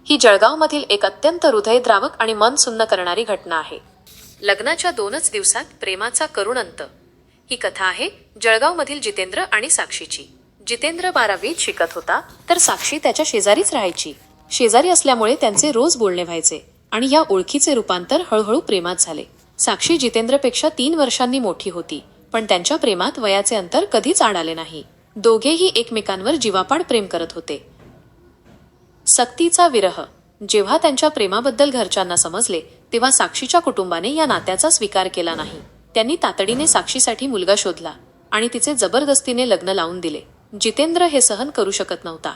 ही जळगावमधील एक अत्यंत हृदयद्रावक आणि मन सुन्न करणारी घटना आहे. लग्नाच्या 2च दिवसात प्रेमाचा करुण अंत. ही कथा आहे जळगावमधील जितेंद्र आणि साक्षीची. जितेंद्र 12वीत शिकत होता तर साक्षी त्याच्या शेजारीच राहायची. शेजारी असल्यामुळे त्यांचे रोज बोलणे व्हायचे आणि या ओळखीचे रूपांतर हळूहळू प्रेमात झाले. साक्षी जितेंद्रपेक्षा 3 वर्षांनी मोठी होती, पण त्यांच्या प्रेमात वयाचे अंतर कधीच आड आले नाही. दोघेही एकमेकांवर जीवापाड प्रेम करत होते. सक्तीचा विरह. जेव्हा त्यांच्या प्रेमाबद्दल घरच्यांना समजले तेव्हा साक्षीच्या कुटुंबाने या नात्याचा स्वीकार केला नाही. त्यांनी तातडीने साक्षीसाठी मुलगा शोधला आणि तिचे जबरदस्तीने लग्न लावून दिले. जितेंद्र हे सहन करू शकत नव्हता.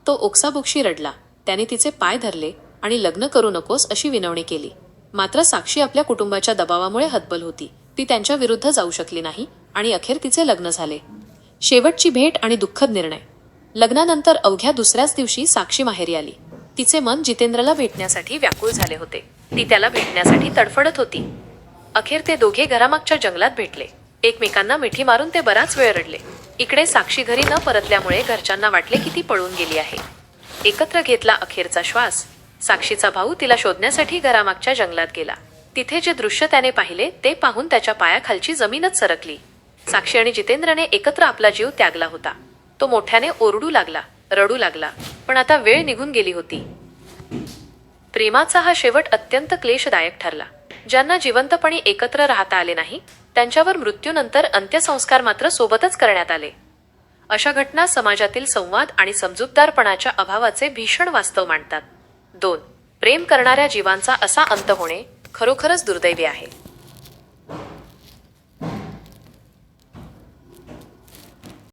तो ओक्साबोक्शी रडला. त्याने तिचे पाय धरले आणि लग्न करू नकोस अशी विनवणी केली. मात्र साक्षी आपल्या कुटुंबाच्या दबावामुळे हतबल होती. ती त्यांच्या विरुद्ध जाऊ शकली नाही आणि अखेर तिचे लग्न झाले. शेवटची भेट आणि दुःखद निर्णय. लग्नानंतर अवघ्या दुसऱ्याच दिवशी साक्षी माहेरी आली. तिचे मन जितेंद्रला भेटण्यासाठी व्याकुळ झाले होते. ती त्याला भेटण्यासाठी तडफडत होती. अखेर ते दोघे घरामागच्या जंगलात भेटले. एकमेकांना मिठी मारून ते बराच वेळ रडले. इकडे साक्षी घरी न परतल्यामुळे घरच्यांना वाटले की ती पळून गेली आहे. एकत्र घेतला अखेरचा श्वास. साक्षीचा भाऊ तिला शोधण्यासाठी घरामागच्या जंगलात गेला. तिथे जे दृश्य त्याने पाहिले ते पाहून त्याच्या पायाखालची जमीनच सरकली. साक्षी आणि जितेंद्रने एकत्र आपला जीव त्यागला होता. तो मोठ्याने ओरडू लागला, रडू लागला. पण आता वेळ निघून गेली होती. प्रेमाचा हा शेवट अत्यंत क्लेशदायक ठरला. ज्यांना जिवंतपणी एकत्र राहता आले नाही त्यांच्यावर मृत्यूनंतर अंत्यसंस्कार मात्र सोबतच करण्यात आले. अशा घटना समाजातील संवाद आणि समजूतदारपणाच्या अभावाचे भीषण वास्तव मांडतात. 2. प्रेम करणाऱ्या जीवांचा असा अंत होणे खरोखरच दुर्दैवी आहे.